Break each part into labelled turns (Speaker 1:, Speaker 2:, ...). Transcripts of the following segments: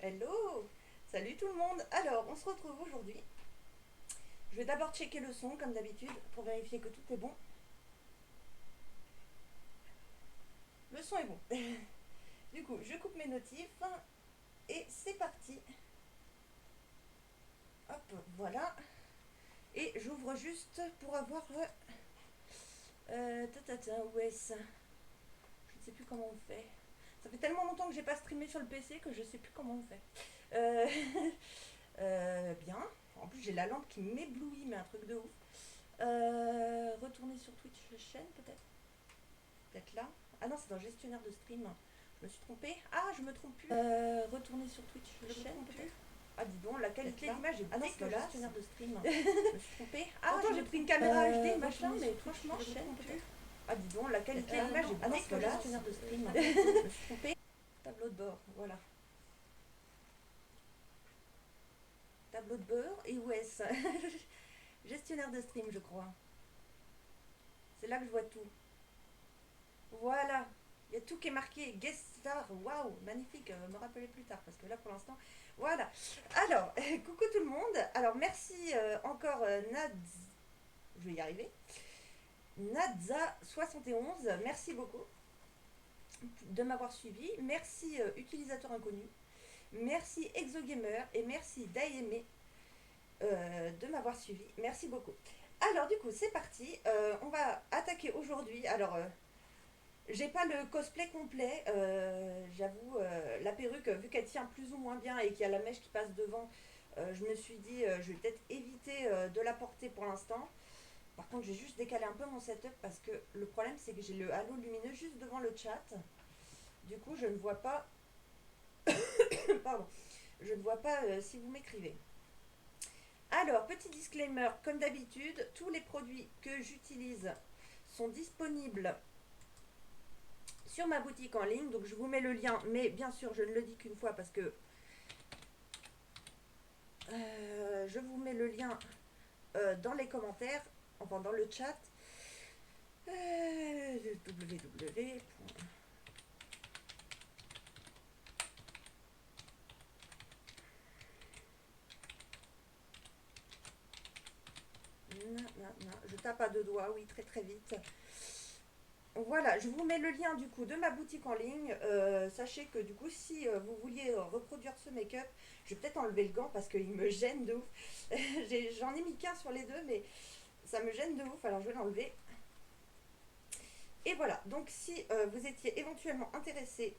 Speaker 1: Hello! Salut tout le monde! Alors, on se retrouve aujourd'hui. Je vais d'abord checker le son comme d'habitude pour vérifier que tout est bon. Le son est bon. Du coup, je coupe mes notifs et c'est parti. Hop, voilà. Et j'ouvre juste pour avoir... où est-ce? Je ne sais plus comment on fait. Ça fait tellement longtemps que j'ai pas streamé sur le PC que je sais plus comment on fait. Euh, bien. En plus, j'ai la lampe qui m'éblouit, mais un truc de ouf. Retourner sur Twitch chaîne peut-être. Peut-être là. Ah non, c'est dans gestionnaire de stream. Je me suis trompée. Ah, je me trompe plus. Retourner sur Twitch chaîne peut-être. Ah, dis donc, la qualité d'image est dégueulasse. Gestionnaire de stream. Je me suis trompée. Ah, pourtant j'ai pris une caméra HD, machin, mais franchement, chaîne peut-être. Ah, dis donc, la qualité d'image est dégueulasse. Gestionnaire de stream. Je me suis trompée. Tableau de bord, voilà. Tableau de bord et où est-ce? Gestionnaire de stream, je crois. C'est là que je vois tout. Voilà. Il y a tout qui est marqué. Guest star. Waouh, magnifique. Me rappeler plus tard parce que là pour l'instant. Voilà. Alors, coucou tout le monde. Alors, merci encore Nad. Je vais y arriver. Nadza71. Merci beaucoup de m'avoir suivi. Merci utilisateur inconnu. Merci Exogamer et merci Daime de m'avoir suivi. Merci beaucoup. Alors, du coup, c'est parti. On va attaquer aujourd'hui. Alors, j'ai pas le cosplay complet, j'avoue. La perruque, vu qu'elle tient plus ou moins bien et qu'il y a la mèche qui passe devant, je me suis dit, je vais peut-être éviter de la porter pour l'instant. Par contre, j'ai juste décalé un peu mon setup parce que le problème, c'est que j'ai le halo lumineux juste devant le chat. Du coup, je ne vois pas. Pardon. Je ne vois pas si vous m'écrivez. Alors, petit disclaimer, comme d'habitude, tous les produits que j'utilise sont disponibles sur ma boutique en ligne. Donc je vous mets le lien, mais bien sûr je ne le dis qu'une fois parce que je vous mets le lien dans les commentaires, enfin dans le chat. www. Je tape à deux doigts, oui, très très vite. Voilà, je vous mets le lien du coup de ma boutique en ligne. Sachez que du coup, si vous vouliez reproduire ce make-up, je vais peut-être enlever le gant parce qu'il me gêne de ouf. J'en ai mis qu'un sur les deux, mais ça me gêne de ouf, alors je vais l'enlever. Et voilà, donc si vous étiez éventuellement intéressé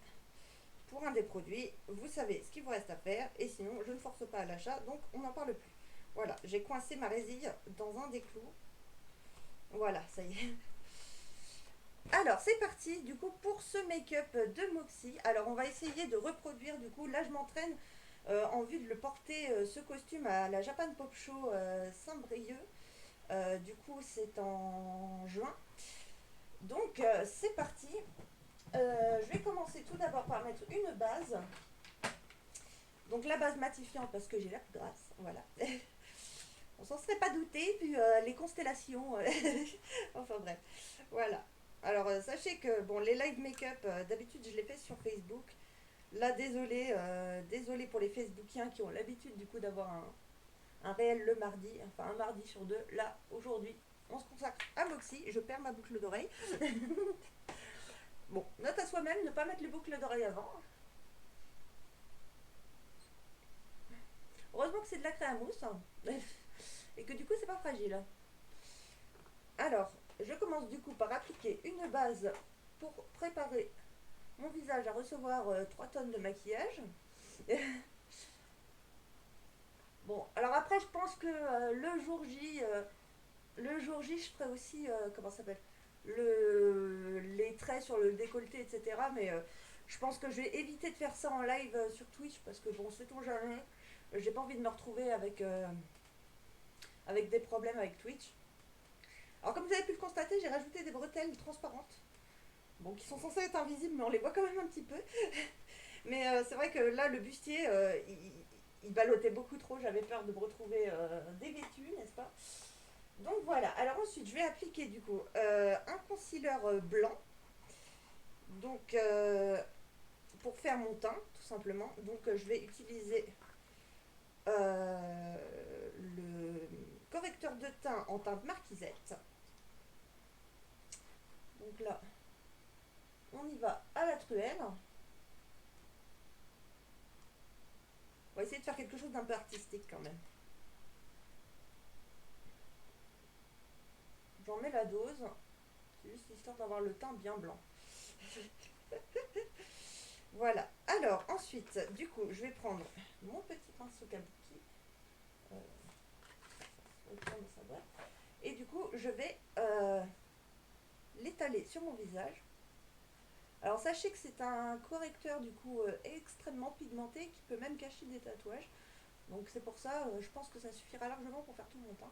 Speaker 1: pour un des produits, vous savez ce qu'il vous reste à faire. Et sinon, je ne force pas à l'achat, donc on n'en parle plus. Voilà, j'ai coincé ma résille dans un des clous. Voilà, ça y est. Alors, c'est parti, du coup, pour ce make-up de Moxie. Alors, on va essayer de reproduire, du coup, là, je m'entraîne en vue de le porter, ce costume, à la Japan Pop Show Saint-Brieuc. Du coup, c'est en juin. Donc, c'est parti. Je vais commencer tout d'abord par mettre une base. Donc, la base matifiante parce que j'ai la plus grasse. Voilà. On s'en serait pas douté, vu les constellations. Enfin, bref. Voilà. Alors, sachez que bon, les live make-up, d'habitude, je les fais sur Facebook. Là, désolé, désolé pour les Facebookiens qui ont l'habitude du coup d'avoir un réel le mardi, enfin un mardi sur deux. Là, aujourd'hui, on se consacre à Moxie. Je perds ma boucle d'oreille. Bon, note à soi-même, ne pas mettre les boucles d'oreille avant. Heureusement que c'est de la crème à mousse, hein. Et que du coup, c'est pas fragile. Alors, je commence du coup par appliquer une base pour préparer mon visage à recevoir 3 tonnes de maquillage. Bon, alors après, je pense que le jour J, je ferai aussi, comment ça s'appelle, les traits sur le décolleté, etc. Mais je pense que je vais éviter de faire ça en live sur Twitch parce que bon, sait-on jamais. J'ai pas envie de me retrouver avec des problèmes avec Twitch. Alors, comme vous avez pu le constater, j'ai rajouté des bretelles transparentes. Bon, qui sont censées être invisibles, mais on les voit quand même un petit peu. Mais c'est vrai que là, le bustier, il ballottait beaucoup trop. J'avais peur de me retrouver dévêtue, n'est-ce pas? Donc voilà. Alors ensuite, je vais appliquer du coup un concealer blanc. Donc pour faire mon teint, tout simplement. Donc je vais utiliser le correcteur de teint en teinte marquisette. Donc là, on y va à la truelle. On va essayer de faire quelque chose d'un peu artistique quand même. J'en mets la dose. C'est juste histoire d'avoir le teint bien blanc. Voilà. Alors, ensuite, du coup, je vais prendre mon petit pinceau kabuki. Euh, et du coup, je vais l'étaler sur mon visage. Alors, sachez que c'est un correcteur, du coup, extrêmement pigmenté qui peut même cacher des tatouages. Donc, c'est pour ça, je pense que ça suffira largement pour faire tout mon teint.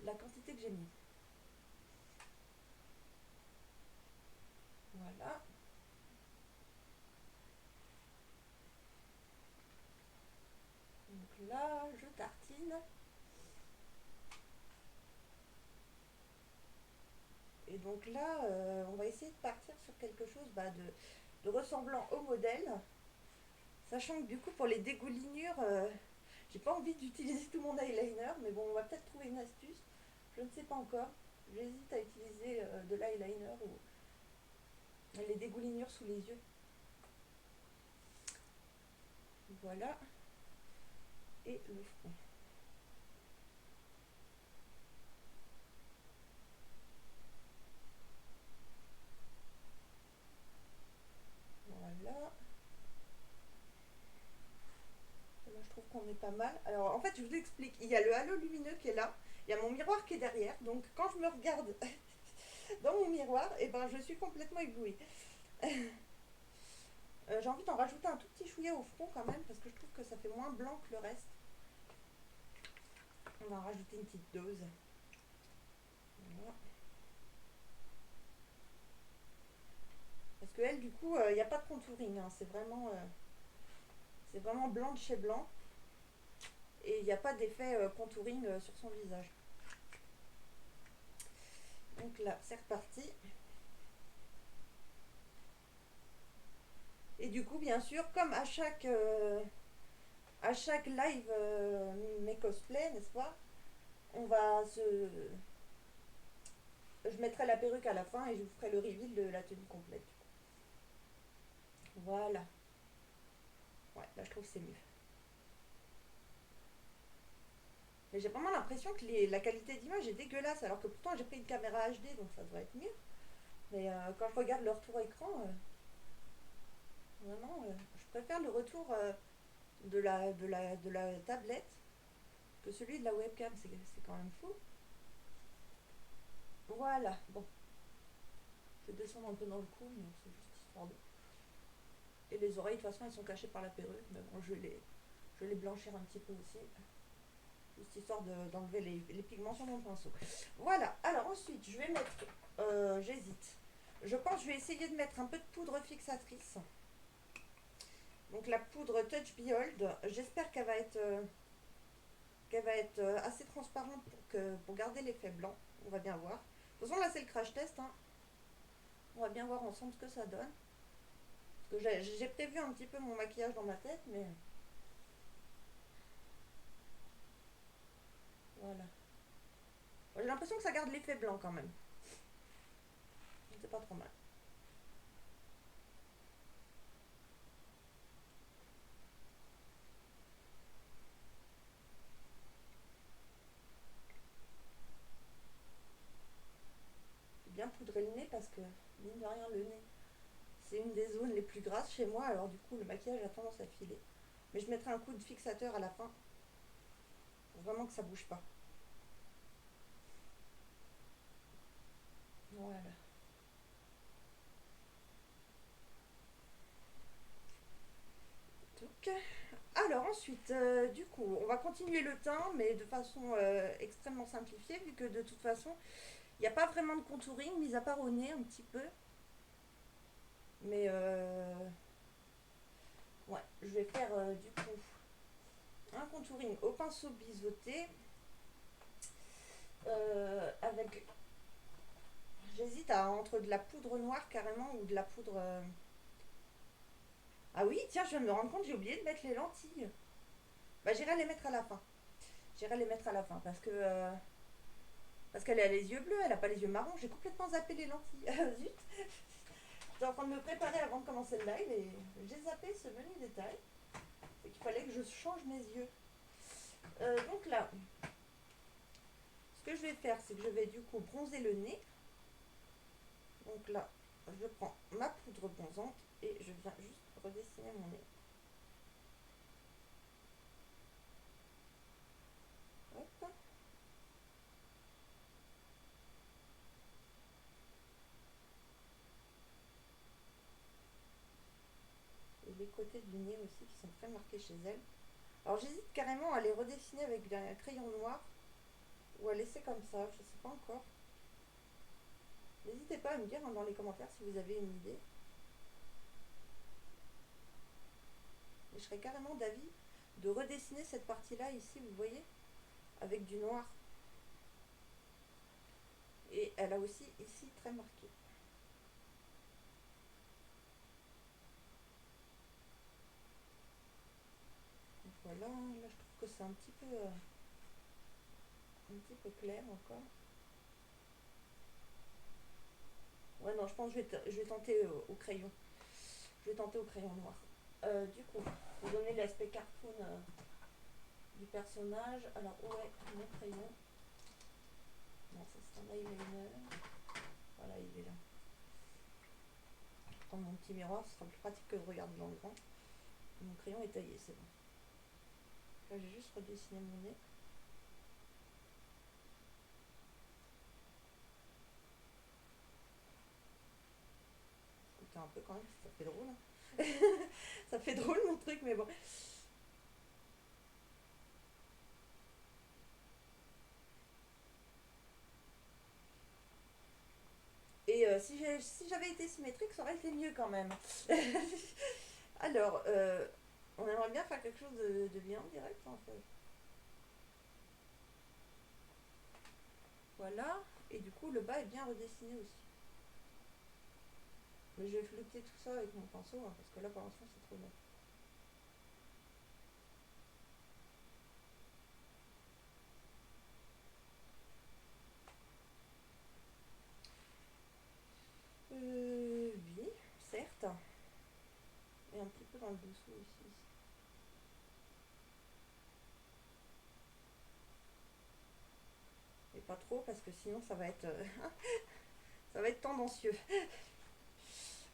Speaker 1: La quantité que j'ai mis. Voilà. Donc là, je tartine. Et donc là, on va essayer de partir sur quelque chose de ressemblant au modèle. Sachant que du coup, pour les dégoulinures, j'ai pas envie d'utiliser tout mon eyeliner. Mais bon, on va peut-être trouver une astuce. Je ne sais pas encore. J'hésite à utiliser de l'eyeliner ou les dégoulinures sous les yeux. Voilà. Et le front. Voilà. Là, je trouve qu'on est pas mal. Alors, en fait, je vous explique. Il y a le halo lumineux qui est là. Il y a mon miroir qui est derrière. Donc, quand je me regarde dans mon miroir, et ben, je suis complètement éblouie. J'ai envie d'en rajouter un tout petit chouïa au front quand même, parce que je trouve que ça fait moins blanc que le reste. On va en rajouter une petite dose. Voilà. Parce que elle, du coup, il n'y a pas de contouring. Hein. C'est vraiment blanc de chez blanc. Et il n'y a pas d'effet contouring sur son visage. Donc là, c'est reparti. Et du coup, bien sûr, comme à chaque live mes cosplays, n'est-ce pas, on va se... Je mettrai la perruque à la fin et je vous ferai le reveal de la tenue complète. Voilà. Ouais, là je trouve que c'est mieux. Mais j'ai vraiment l'impression que la qualité d'image est dégueulasse, alors que pourtant j'ai pris une caméra HD, donc ça devrait être mieux. Mais quand je regarde le retour écran, vraiment, je préfère le retour de la tablette que celui de la webcam. C'est quand même fou. Voilà, bon. Je vais descendre un peu dans le cou, mais c'est juste histoire de... Et les oreilles, de toute façon, elles sont cachées par la perruque, mais bon, je vais les blanchir un petit peu aussi. Juste histoire d'enlever les pigments sur mon pinceau. Voilà, alors ensuite, je vais mettre... j'hésite. Je pense que je vais essayer de mettre un peu de poudre fixatrice. Donc la poudre Touch Behold, j'espère qu'elle va être assez transparente pour garder l'effet blanc. On va bien voir. De toute façon, là, c'est le crash test. Hein. On va bien voir ensemble ce que ça donne. Parce que j'ai prévu un petit peu mon maquillage dans ma tête, mais... Voilà. J'ai l'impression que ça garde l'effet blanc quand même. C'est pas trop mal. J'ai bien poudré le nez parce que, mine de rien, le nez, c'est une des zones les plus grasses chez moi. Alors du coup, le maquillage a tendance à filer. Mais je mettrai un coup de fixateur à la fin. Pour vraiment que ça bouge pas. Voilà. Donc, alors ensuite, du coup, on va continuer le teint, mais de façon extrêmement simplifiée, vu que de toute façon, il n'y a pas vraiment de contouring, mis à part au nez un petit peu. Mais ouais, je vais faire du coup un contouring au pinceau biseauté avec... J'hésite entre de la poudre noire carrément ou de la poudre... Ah oui, tiens, je viens de me rendre compte, j'ai oublié de mettre les lentilles. Bah, j'irai les mettre à la fin. J'irai les mettre à la fin parce qu'elle a les yeux bleus, elle a pas les yeux marrons. J'ai complètement zappé les lentilles. Zut. J'étais en train de me préparer avant de commencer le live et j'ai zappé ce menu détail. C'est qu'il fallait que je change mes yeux. Donc là, ce que je vais faire, c'est que je vais du coup bronzer le nez. Donc là, je prends ma poudre bronzante et je viens juste redessiner mon nez. Hop. Et les côtés du nez aussi qui sont très marqués chez elle. Alors j'hésite carrément à les redessiner avec un crayon noir ou à laisser comme ça, je sais pas encore. N'hésitez pas à me dire dans les commentaires si vous avez une idée. Et je serais carrément d'avis de redessiner cette partie-là ici, vous voyez, avec du noir. Et elle a aussi ici très marqué. Donc voilà, là je trouve que c'est un petit peu clair encore. Ouais non, je pense que je vais tenter au crayon. Je vais tenter au crayon noir. Du coup, pour donner l'aspect cartoon du personnage, alors où est mon crayon? Non, ça c'est un eyeliner. Voilà, il est là. Je vais prendre mon petit miroir, ce sera plus pratique que de regarder dans le grand. Mon crayon est taillé, c'est bon. Là, j'ai juste redessiné mon nez. Écoutez un peu quand même, ça fait drôle. Hein. Ça fait drôle mon truc, mais bon. Et si j'avais été symétrique, ça aurait été mieux quand même. Alors, on aimerait bien faire quelque chose de bien direct en fait. Voilà. Et du coup, le bas est bien redessiné aussi. Mais je vais flouter tout ça avec mon pinceau, hein, parce que là, pour l'instant, c'est trop net. Oui, certes. Et un petit peu dans le dessous ici. Et pas trop, parce que sinon, ça va être tendancieux.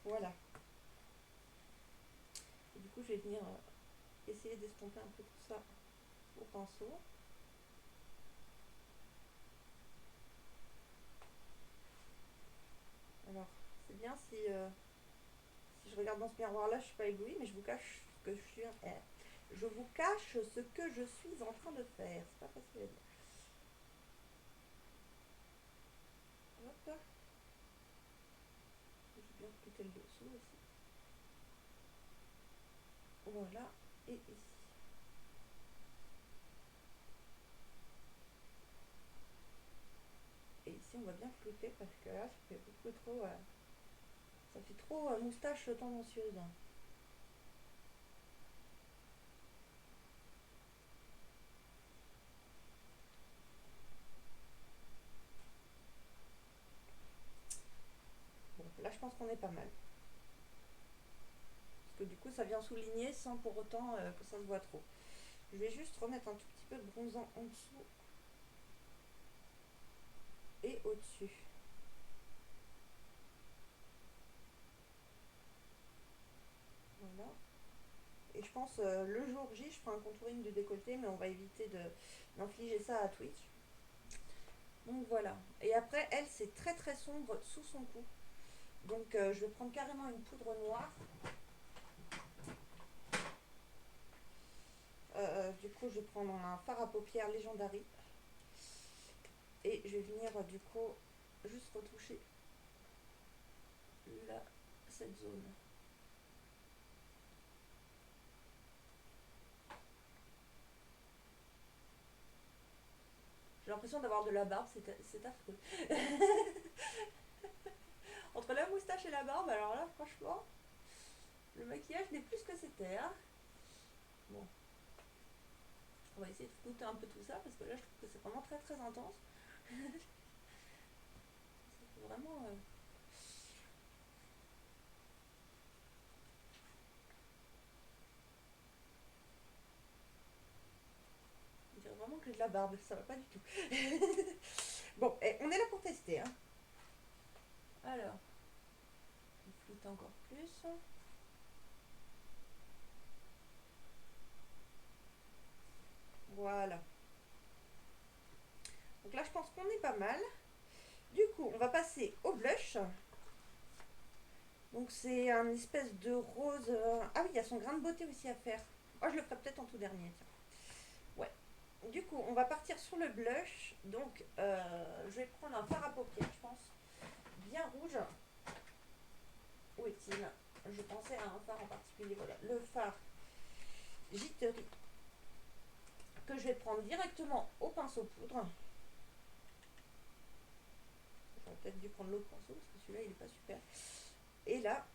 Speaker 1: Voilà. Et du coup, je vais venir essayer d'estomper un peu tout ça au pinceau. Alors, c'est bien si je regarde dans ce miroir-là, je suis pas éblouie, mais je vous cache ce que je suis. Je vous cache ce que je suis en train de faire. C'est pas facile à dire. Hop. J'ai bien flouté le dessous aussi. Voilà. Et ici. Et ici, on va bien flouter parce que là, ça fait beaucoup trop. Ça fait trop moustache tendancieuse. Bon, là, je pense qu'on est pas mal. Parce que du coup, ça vient souligner sans pour autant que ça se voit trop. Je vais juste remettre un tout petit peu de bronzant en dessous et au-dessus. Voilà. Et je pense le jour J, je ferai un contouring du décolleté, mais on va éviter d'infliger ça à Twitch. Donc voilà. Et après, elle, c'est très très sombre sous son cou. Donc je vais prendre carrément une poudre noire. Du coup, je vais prendre un fard à paupières Legendary. Et je vais venir du coup juste retoucher là, cette zone. J'ai l'impression d'avoir de la barbe, c'est affreux. Entre la moustache et la barbe, alors là, franchement, le maquillage n'est plus ce que c'était, hein. Bon, on va essayer de flouter un peu tout ça parce que là je trouve que c'est vraiment très très intense. C'est vraiment. On dirait vraiment que j'ai de la barbe, ça va pas du tout. Bon, on est là pour tester, hein. Alors, on floute encore plus. Voilà. Donc là, je pense qu'on est pas mal. Du coup, on va passer au blush. Donc c'est un espèce de rose. Ah oui, il y a son grain de beauté aussi à faire. Oh, je le ferai peut-être en tout dernier. Tiens. Ouais. Du coup, on va partir sur le blush. Donc, je vais prendre un fard à paupières, je pense. Bien rouge. Où est-il? Je pensais à un fard en particulier. Voilà, le fard Gittery que je vais prendre directement au pinceau poudre. J'aurais peut-être dû prendre l'autre pinceau parce que celui-là il est pas super. Et là,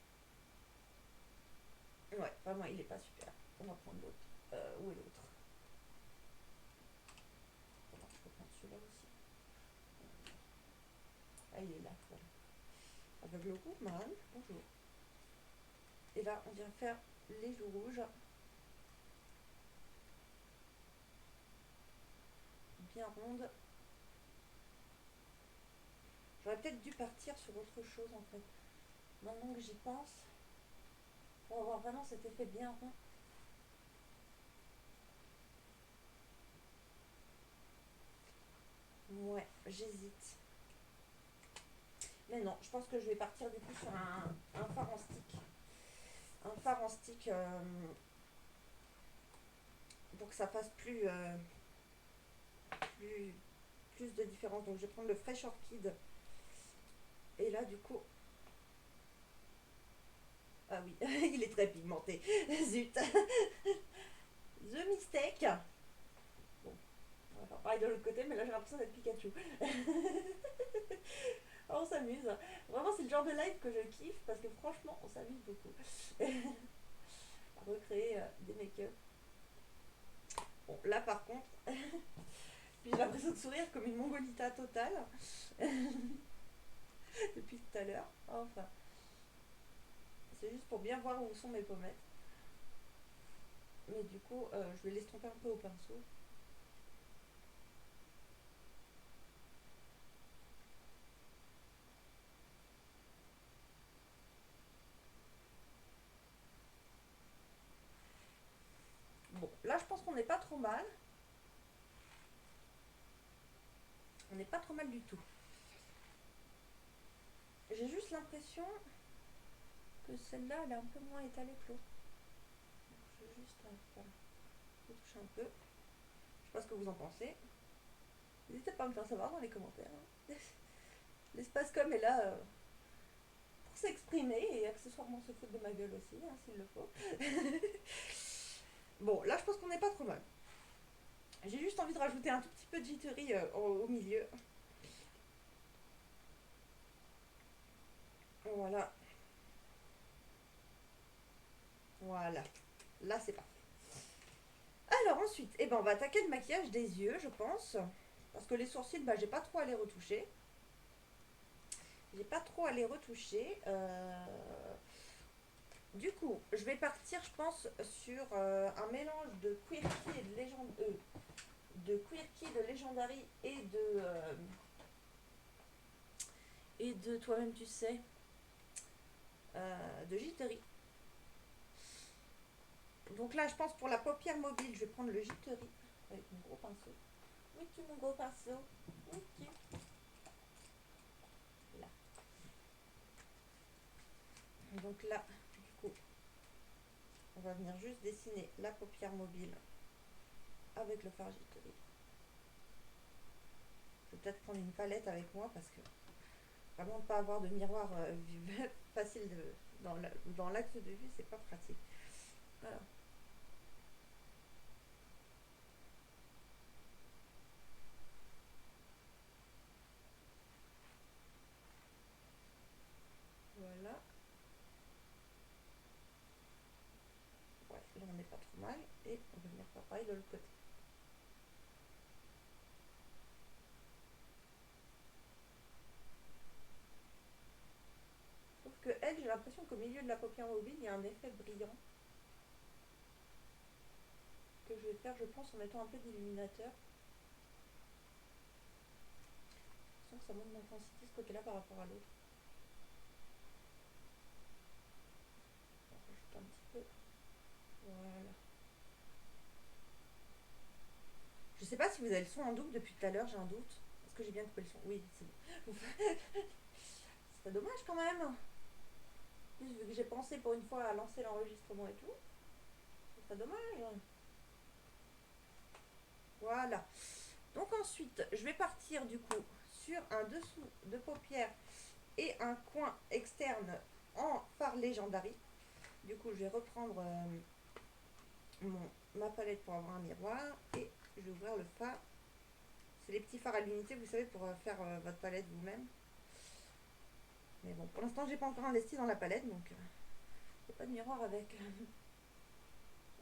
Speaker 1: ouais, vraiment il est pas super. On va prendre l'autre. Où est l'autre? Comment je peux prendre celui-là aussi? Ah, il est là, voilà. Avec le Woman, bonjour. Et là, on vient faire les joues rouges. Bien rondes. J'aurais peut-être dû partir sur autre chose en fait. Maintenant que j'y pense, pour avoir vraiment cet effet bien rond. Ouais, j'hésite. Mais non, je pense que je vais partir du coup sur un fard en stick. Un fard en stick pour que ça fasse plus, plus de différence. Donc je vais prendre le Fresh Orchid. Et là du coup... Ah oui, il est très pigmenté. Zut. The Mistake. Bon, on va faire pareil de l'autre côté, mais là j'ai l'impression d'être Pikachu. On s'amuse. Vraiment, c'est le genre de live que je kiffe parce que franchement, on s'amuse beaucoup. À recréer des make-up. Bon, là par contre, j'ai l'impression de sourire comme une mongolita totale depuis tout à l'heure. Enfin, c'est juste pour bien voir où sont mes pommettes. Mais du coup, je vais l'estomper un peu au pinceau. Bon, là je pense qu'on n'est pas trop mal. On n'est pas trop mal du tout. J'ai juste l'impression que celle-là, elle est un peu moins étalée que l'autre. Je vais juste voilà, retoucher un peu. Je sais pas ce que vous en pensez. N'hésitez pas à me faire savoir dans les commentaires. L'espace com est là pour s'exprimer et accessoirement se foutre de ma gueule aussi, hein, s'il le faut. Bon, là je pense qu'on n'est pas trop mal. J'ai juste envie de rajouter un tout petit peu de jittery au milieu. Voilà. Voilà. Là c'est parfait. Alors ensuite, on va attaquer le maquillage des yeux, je pense. Parce que les sourcils, bah, j'ai pas trop à les retoucher. J'ai pas trop à les retoucher. Du coup, je vais partir, je pense, sur un mélange de Quirky et de Quirky, de Legendary et de toi-même tu sais, de Jittery. Donc là, je pense pour la paupière mobile, je vais prendre le Jittery avec mon gros pinceau. Oui, tu mon gros pinceau. Oui, tu. Là. Donc là, du coup, on va venir juste dessiner la paupière mobile avec le fard Jittery. Je vais peut-être prendre une palette avec moi parce que vraiment ne pas avoir de miroir facile dans l'axe de vue, c'est pas pratique. Voilà. Voilà. pas trop mal. Et on va venir faire pareil de l'autre côté. Sauf que elle, j'ai l'impression qu'au milieu de la paupière mobile, il y a un effet brillant. Que je vais faire, je pense, en mettant un peu d'illuminateur. Je sens que ça monte d'intensité ce côté-là par rapport à l'autre. On rajoute un petit peu. Voilà. Je sais pas si vous avez le son en double depuis tout à l'heure, j'ai un doute. Est-ce que j'ai bien coupé le son? Oui, c'est bon. C'est dommage quand même. En plus, vu que j'ai pensé pour une fois à lancer l'enregistrement et tout, c'est dommage. Voilà. Donc ensuite, je vais partir du coup sur un dessous de paupière et un coin externe en fard Legendary. Du coup, je vais reprendre ma palette pour avoir un miroir et je vais ouvrir le fard. C'est les petits fards à l'unité, vous savez, pour faire votre palette vous-même. Mais bon, pour l'instant, j'ai pas encore investi dans la palette, donc il n'y a pas de miroir avec.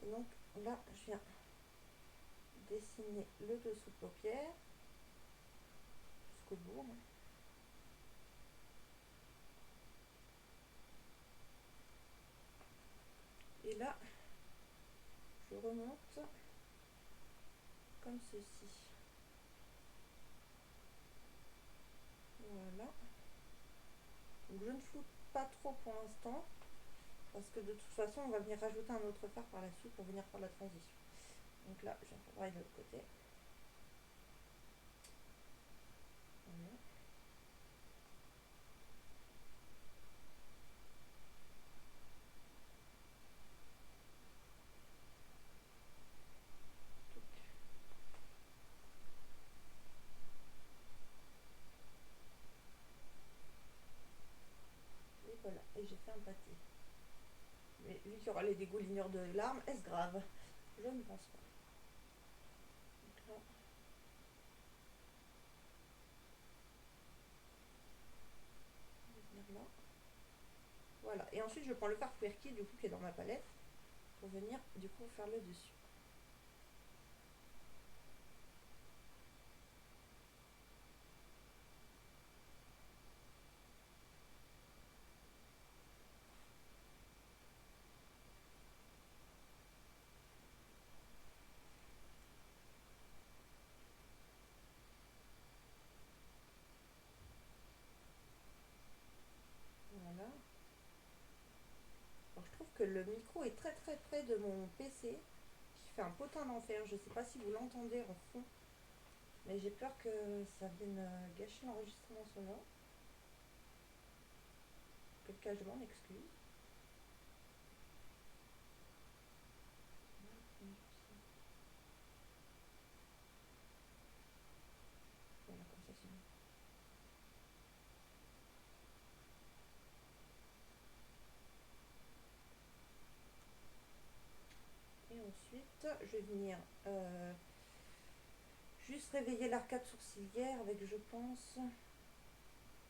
Speaker 1: Et donc là, je viens dessiner le dessous de paupière jusqu'au bout. Et là, je remonte comme ceci. Voilà. Donc je ne floute pas trop pour l'instant, parce que de toute façon, on va venir rajouter un autre fard par la suite pour venir faire la transition. Donc là, je viens faire pareil de l'autre côté. Voilà. Et voilà, et j'ai fait un pâté. Mais vu qu'il y aura les dégoulineurs de larmes, est-ce grave? Je ne pense pas. Donc là, je vais venir là. Voilà, et ensuite je prends le fard Quirky du coup qui est dans ma palette pour venir du coup faire le dessus. Voilà. Alors je trouve que le micro est très très près de mon PC qui fait un potin d'enfer. Je sais pas si vous l'entendez en fond, mais j'ai peur que ça vienne gâcher l'enregistrement sonore. Quel cas je m'en excuse. Voilà, comme ça c'est mieux. Et ensuite, je vais venir juste réveiller l'arcade sourcilière avec, je pense,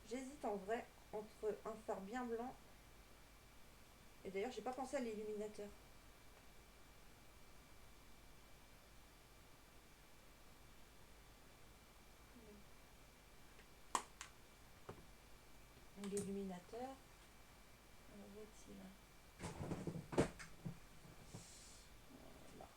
Speaker 1: j'hésite en vrai entre un fard bien blanc. Et d'ailleurs, j'ai pas pensé à l'illuminateur. L'illuminateur. Où est-il? Voilà.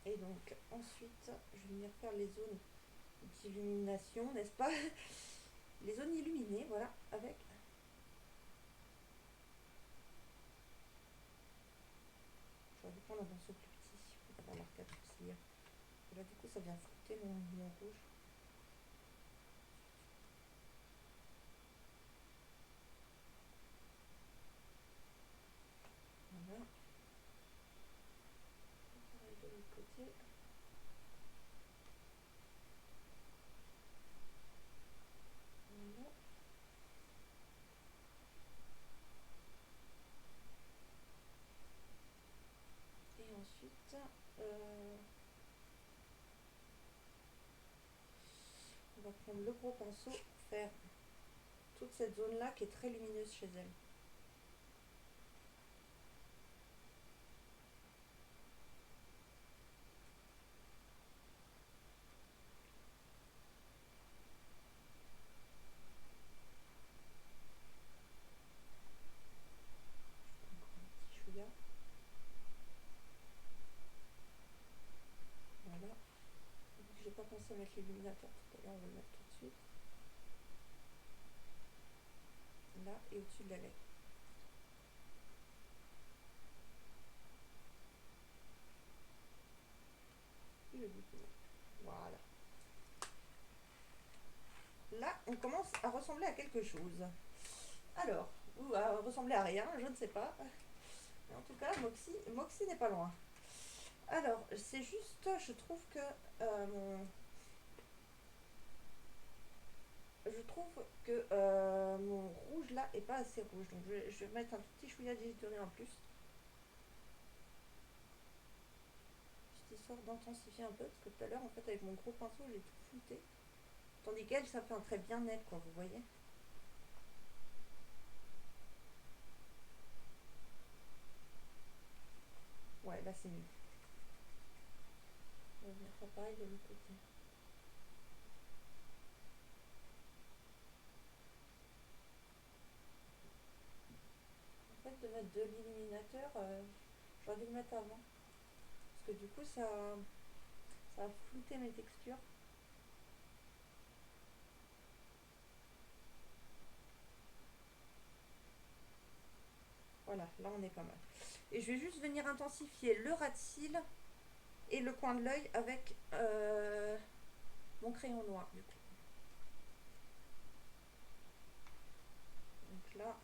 Speaker 1: Et donc, ensuite, je vais venir faire les zones d'illumination, n'est-ce pas? Les zones illuminées, voilà, avec. J'aurais dû prendre un pinceau plus petit pour faire l'arcade sourcilière. Et là, du coup, ça vient flouter mon rouge. Voilà. Pareil de l'autre côté. Voilà. Et ensuite, on va prendre le gros pinceau pour faire toute cette zone-là qui est très lumineuse chez elle. Encore un petit chouïa. Voilà. J'ai pas pensé à mettre l'illuminateur tout à l'heure, on va le mettre tout de suite. Là et au-dessus de la lèvre. Et le bout du nez. Voilà. Là, on commence à ressembler à quelque chose. Alors, ou à ressembler à rien, je ne sais pas. Mais en tout cas, Moxie n'est pas loin. Alors, c'est juste, je trouve que mon je trouve que mon rouge là est pas assez rouge. Donc je vais mettre un tout petit chouïa d'hydrogène en plus. Juste histoire d'intensifier un peu. Parce que tout à l'heure, en fait, avec mon gros pinceau, j'ai tout flouté. Tandis qu'elle, ça fait un trait bien net, quoi, vous voyez. Ouais, là c'est mieux. On va venir faire pareil de l'autre côté. En fait, de mettre de l'illuminateur, j'aurais dû le mettre avant. Parce que du coup, ça a flouté mes textures. Voilà, là on est pas mal. Et je vais juste venir intensifier le ras de cils et le coin de l'œil avec mon crayon noir du coup. Donc là,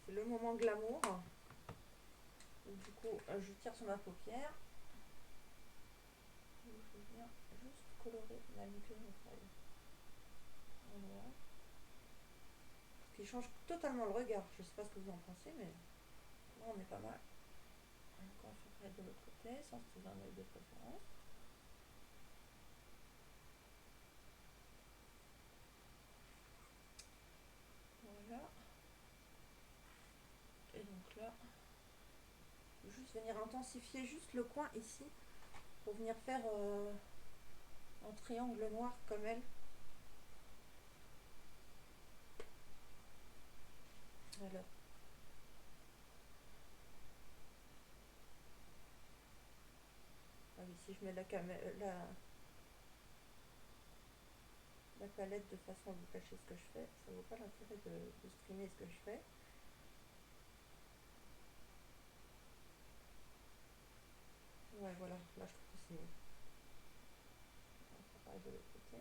Speaker 1: c'est le moment glamour. Donc, du coup, je tire sur ma paupière. Et je viens juste colorer la muqueuse nasale en noir. Ce qui change totalement le regard. Je sais pas ce que vous en pensez, mais là on est pas mal. Donc on va faire de l'autre côté, sans sous un œil de préférence. Voilà. Et donc là, juste venir intensifier juste le coin ici pour venir faire un triangle noir comme elle. Alors, ah oui, si je mets la palette de façon à vous cacher ce que je fais, ça vaut pas l'intérêt de streamer ce que je fais. Ouais, voilà, là je trouve que c'est mieux. On va faire pareil de l'autre côté.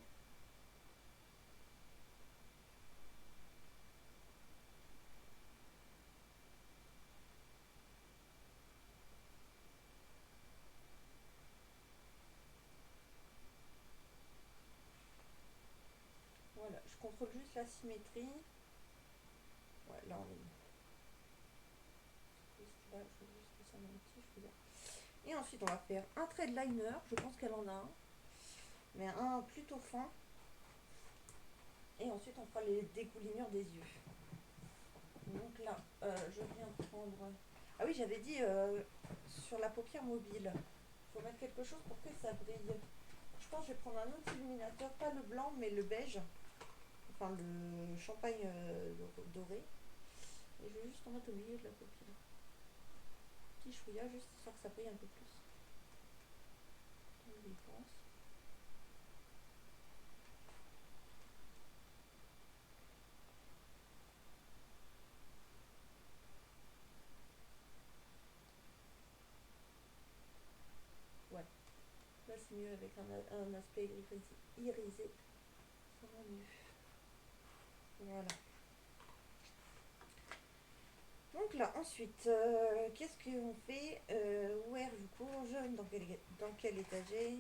Speaker 1: Voilà, je contrôle juste la symétrie. Ouais, là on est bon. Juste là, je vais juste descendre un petit, je veux dire. Et ensuite, on va faire un trait de liner. Je pense qu'elle en a un, mais un plutôt fin. Et ensuite, on fera les dégoulinures des yeux. Donc là, je viens prendre. Ah oui, j'avais dit sur la paupière mobile. Il faut mettre quelque chose pour que ça brille. Je pense que je vais prendre un autre illuminateur, pas le blanc, mais le beige. Enfin, le champagne doré. Et je vais juste en mettre au milieu de la paupière. Petit chouïa, juste histoire que ça brille un peu plus. On y pense. Ouais. Là, c'est mieux avec un aspect irisé. Ça va mieux. Voilà. Donc là, ensuite, qu'est-ce qu'on fait Où est du courge dans quel étagère?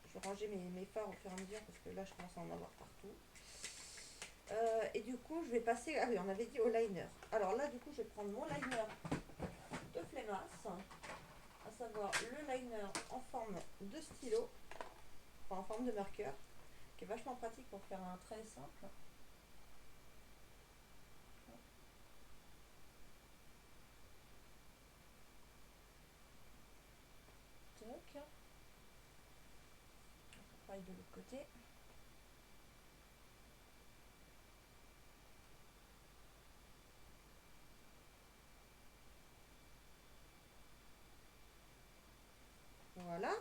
Speaker 1: Je vais ranger mes fards au fur et à mesure parce que là, je commence à en avoir partout. Et du coup, je vais passer. Ah oui, on avait dit au liner. Alors là, du coup, je vais prendre mon liner de Flémasse, à savoir le liner en forme de stylo, enfin en forme de marqueur, qui est vachement pratique pour faire un trait simple. pareil de l'autre côté. Voilà.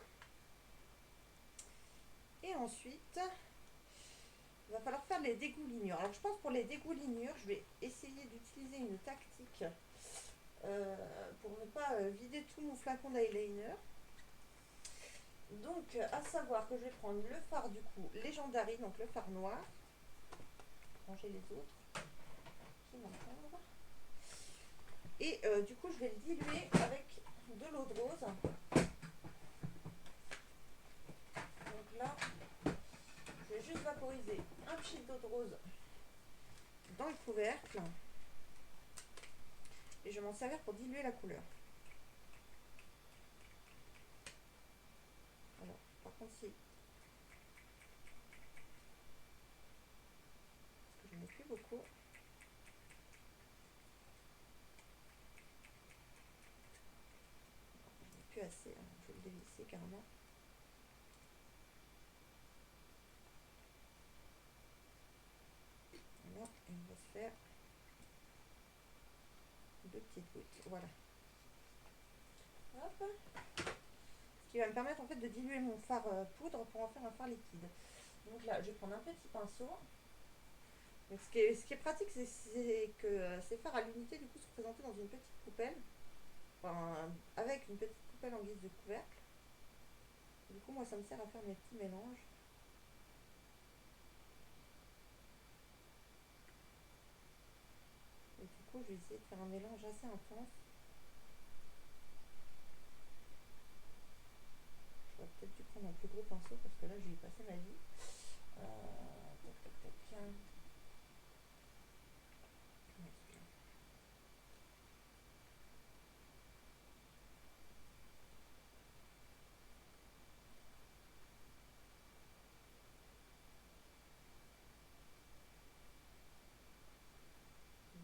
Speaker 1: Et ensuite, il va falloir faire les dégoulinures. Alors je pense pour les dégoulinures, je vais essayer d'utiliser une tactique pour ne pas vider tout mon flacon d'eyeliner. Donc à savoir que je vais prendre le fard du coup Legendary, donc le fard noir. Ranger les autres qui m'encombrent. Et du coup je vais le diluer avec de l'eau de rose. Donc là, je vais juste vaporiser un petit d'eau de rose dans le couvercle. Et je vais m'en servir pour diluer la couleur. Alors, par contre, si. Parce que je n'en ai plus beaucoup. Je n'en ai plus assez. Alors, je vais le dévisser carrément. Voilà, et on va se faire 2 petites gouttes. Voilà. Hop. Ce qui va me permettre en fait de diluer mon fard poudre pour en faire un fard liquide. Donc là, je vais prendre un petit pinceau. Donc ce qui est pratique, c'est que ces fards à l'unité du coup sont présentés dans une petite coupelle. Enfin, avec une petite coupelle en guise de couvercle. Du coup, moi, ça me sert à faire mes petits mélanges. Et du coup, je vais essayer de faire un mélange assez intense. J'aurais peut-être dû prendre un plus gros pinceau parce que là, j'ai passé ma vie. Tac, tac, tac.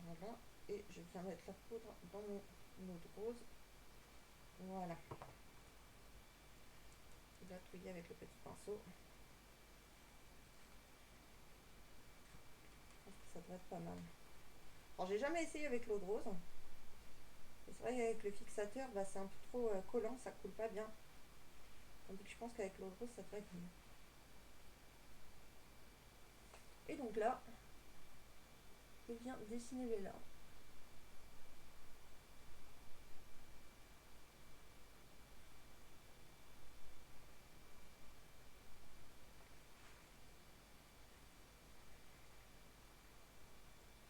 Speaker 1: Voilà. Et je viens mettre la poudre dans mon eau de rose. Voilà. Je vais touiller avec le petit pinceau. Je pense que ça devrait être pas mal. Alors, j'ai jamais essayé avec l'eau de rose. C'est vrai qu'avec le fixateur, bah, c'est un peu trop collant, ça coule pas bien. Tandis que je pense qu'avec l'eau de rose, ça devrait être mieux. Et donc là, je viens dessiner les larmes.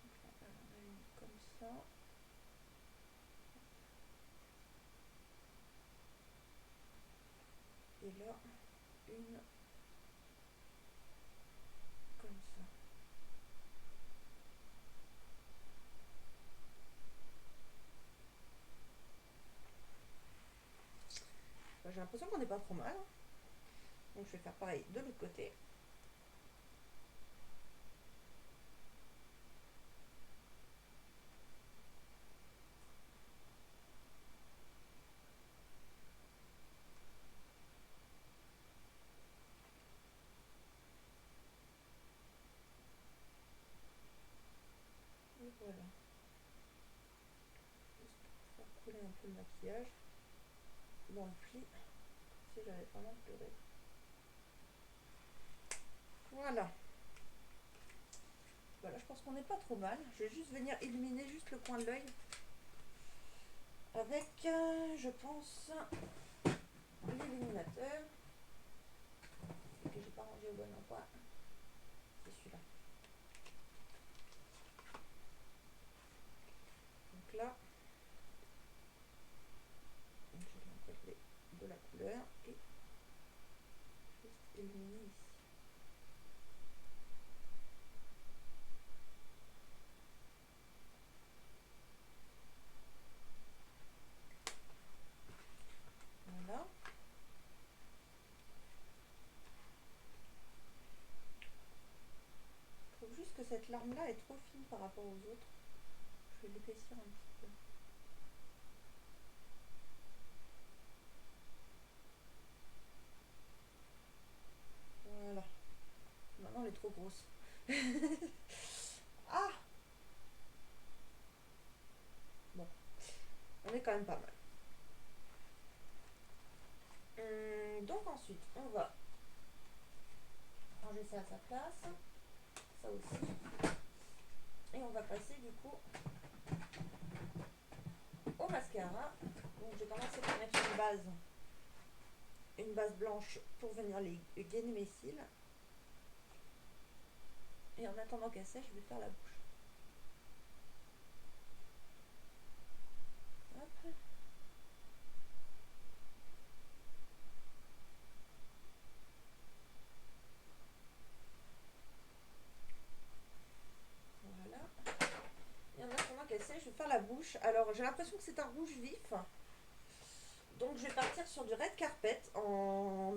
Speaker 1: Donc là, on a une comme ça. Et là, une comme ça. Bah, j'ai l'impression qu'on n'est pas trop mal. Donc je vais faire pareil de l'autre côté. Et voilà. Juste pour faire couler un peu le maquillage dans le pli. Si j'avais vraiment pleuré. Voilà. Voilà, je pense qu'on n'est pas trop mal. Je vais juste venir illuminer juste le coin de l'œil. Avec, je pense, l'illuminateur. Que j'ai pas rangé au bon endroit. C'est celui-là. Donc là, je vais intégrer de la couleur et juste illuminer ici. Voilà. Je trouve juste que cette larme-là est trop fine par rapport aux autres. Je vais l'épaissir un petit peu. on est trop grosse. Ah, bon, on est quand même pas mal. Donc ensuite, on va ranger ça à sa place. Ça aussi. Et on va passer du coup au mascara. Donc j'ai commencé par mettre une base blanche pour venir les gainer mes cils. Et en attendant qu'elle sèche, je vais faire la bouche. Hop. Voilà. Et en attendant qu'elle sèche, je vais faire la bouche. Alors j'ai l'impression que c'est un rouge vif. Donc je vais partir sur du red carpet en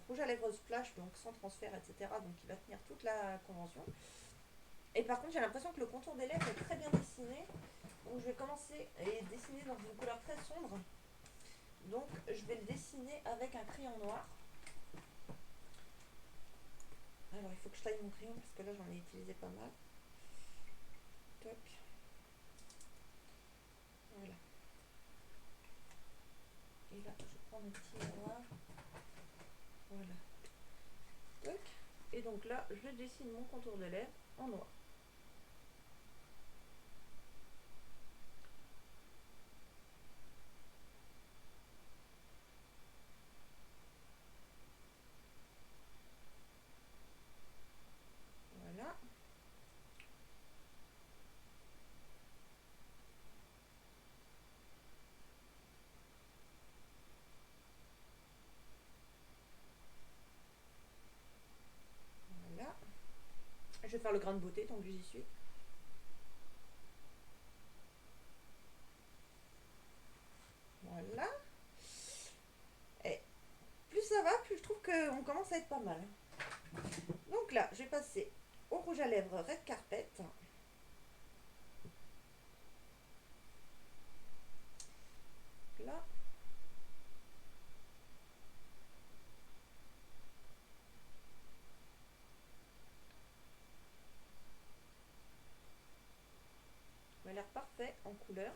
Speaker 1: rouge à lèvres splash, donc sans transfert, etc. Donc qui va tenir toute la convention. Et par contre j'ai l'impression que le contour des lèvres est très bien dessiné. Donc je vais commencer à dessiner dans une couleur très sombre. Donc je vais le dessiner avec un crayon noir. Alors il faut que je taille mon crayon parce que là j'en ai utilisé pas mal. Toc. Voilà. Et là je prends mon petit noir. Voilà. Toc. Et donc là je dessine mon contour de lèvres en noir. Voilà. Voilà. Je vais faire le grain de beauté tant que j'y suis. Voilà. Et plus ça va, plus je trouve qu'on commence à être pas mal. Donc là, je vais passer au rouge à lèvres Red Carpet. Là. Il m'a l'air parfait en couleur.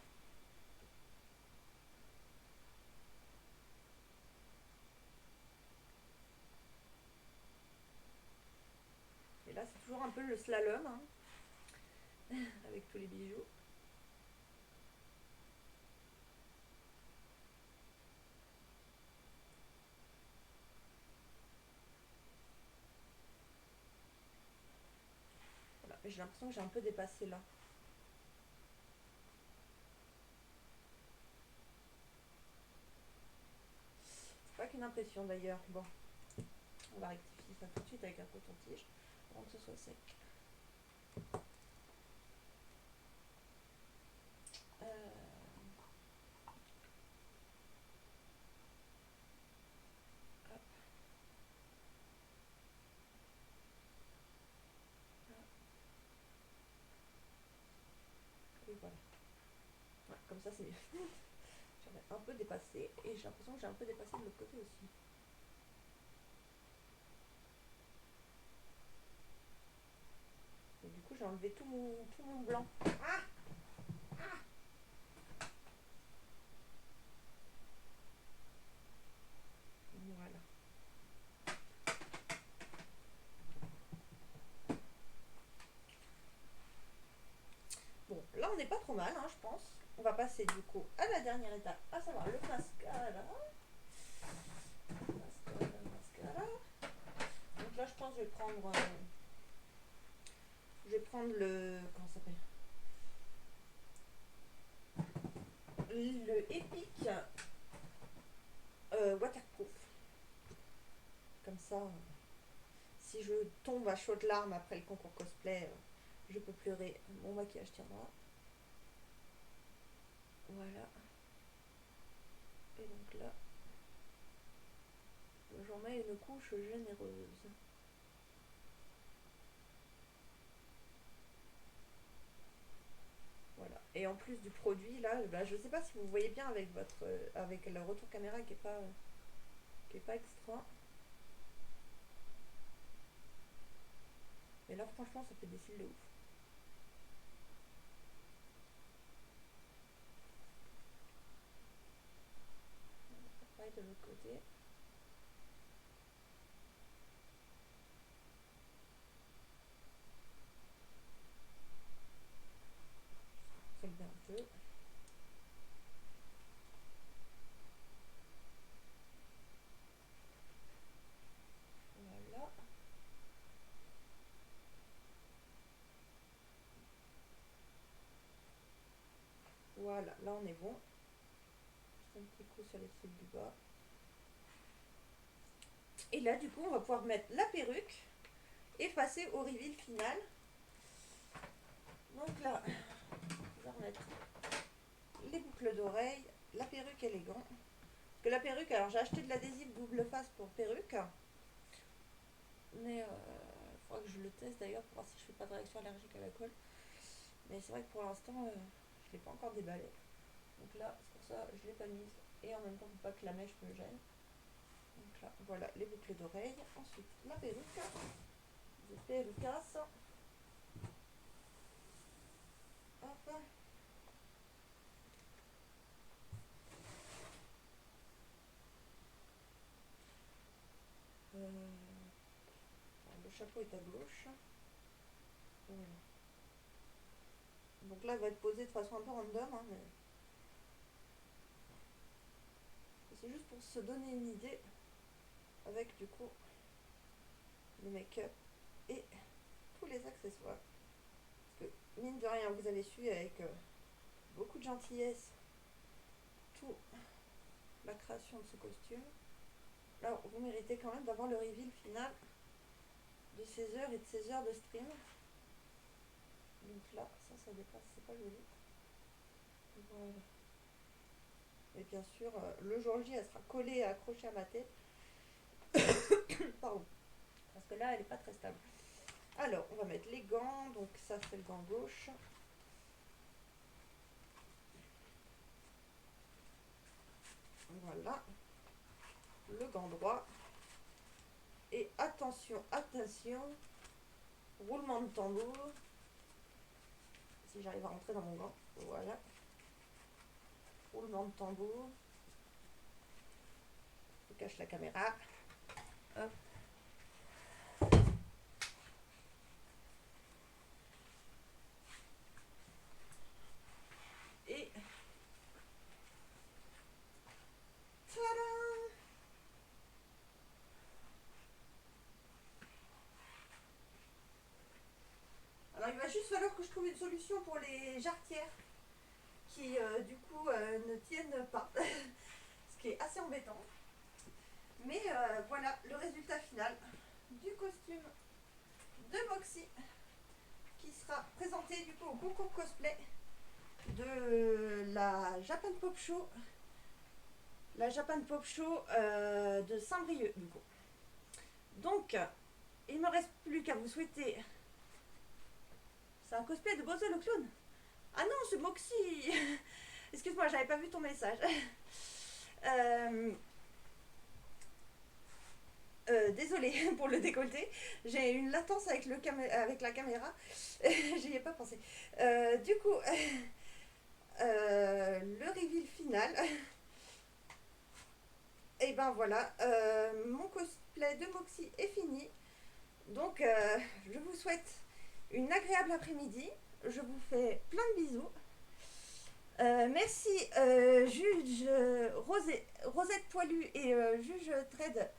Speaker 1: Et là, c'est toujours un peu le slalom, hein, avec tous les bijoux. Voilà. Mais j'ai l'impression que j'ai un peu dépassé là. C'est pas qu'une impression d'ailleurs. Bon, on va rectifier ça tout de suite avec un coton-tige avant que ce soit sec. Euh... Hop. Et voilà. Ouais, comme ça, c'est mieux. J'avais un peu dépassé et j'ai l'impression que j'ai un peu dépassé de l'autre côté aussi. Et du coup, j'ai enlevé tout mon blanc. Ah, voilà. Bon, là, on n'est pas trop mal, hein, je pense. On va passer du coup à la dernière étape, à savoir le mascara. Mascara. Donc là, je pense que je vais prendre le... Comment ça s'appelle? Le Epic Waterproof. Comme ça, si je tombe à chaudes larmes après le concours cosplay, je peux pleurer. Mon maquillage tiendra. Voilà. Et donc là, j'en mets une couche généreuse. Voilà. Et en plus du produit, là, bah, je sais pas si vous voyez bien avec avec le retour caméra qui est pas extra. franchement, ça fait des cils de ouf. Pareil de l'autre côté. Prélever un peu. Voilà. Voilà, là on est bon. Juste un petit coup sur les cils du bas. Et là, du coup, on va pouvoir mettre la perruque et passer au reveal final. Donc là, on va remettre les boucles d'oreilles, la perruque et les gants. Parce que la perruque, alors j'ai acheté de l'adhésif double face pour perruque. Mais il faudra que je le teste d'ailleurs pour voir si je fais pas de réaction allergique à la colle. Mais c'est vrai que pour l'instant, je ne l'ai pas encore déballé. Donc là, c'est pour ça que je ne l'ai pas mise. Et en même temps, pour pas que la mèche me gêne. Donc là, voilà les boucles d'oreilles. Ensuite, la perruque. The perrucas. Hop. Le chapeau est à gauche. Voilà. Donc là, il va être posé de façon un peu random, hein, mais c'est juste pour se donner une idée avec du coup le make-up et tous les accessoires. Parce que mine de rien, vous avez su avec beaucoup de gentillesse toute la création de ce costume. Là, vous méritez quand même d'avoir le reveal final de ces heures et de ces heures de stream. Donc là, ça dépasse, c'est pas joli. Voilà. Et bien sûr, le jour J, elle sera collée et accrochée à ma tête. Pardon. Parce que là, elle n'est pas très stable. Alors, on va mettre les gants. Donc ça, c'est le gant gauche. Voilà. Le gant droit. Et attention, attention. Roulement de tambour. Si j'arrive à rentrer dans mon gant. Voilà. Roulement de tambour. Je cache la caméra. Hop. Et tadam! Alors il va juste falloir que je trouve une solution pour les jarretières qui du coup ne tiennent pas. Ce qui est assez embêtant. Mais voilà le résultat final du costume de Moxie qui sera présenté du coup au concours cosplay de la Japan Pop Show. La Japan Pop Show de Saint-Brieuc du coup. Donc il ne me reste plus qu'à vous souhaiter. C'est un cosplay de Bozo le clown. Ah non, c'est Moxie. Excuse-moi, j'avais pas vu ton message. Désolée pour le décolleté, j'ai une latence avec, avec la caméra, j'y ai pas pensé. Du coup, le reveal final, et ben voilà, mon cosplay de Moxie est fini. Donc, je vous souhaite une agréable après-midi. Je vous fais plein de bisous. Merci juge Rosette Poilu et juge Trade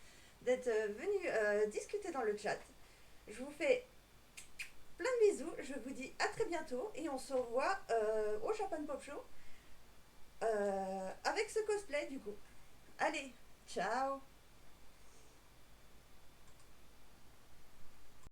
Speaker 1: d'être venus discuter dans le chat. Je vous fais plein de bisous, je vous dis à très bientôt et on se revoit au Japan Pop Show avec ce cosplay du coup. Allez, ciao.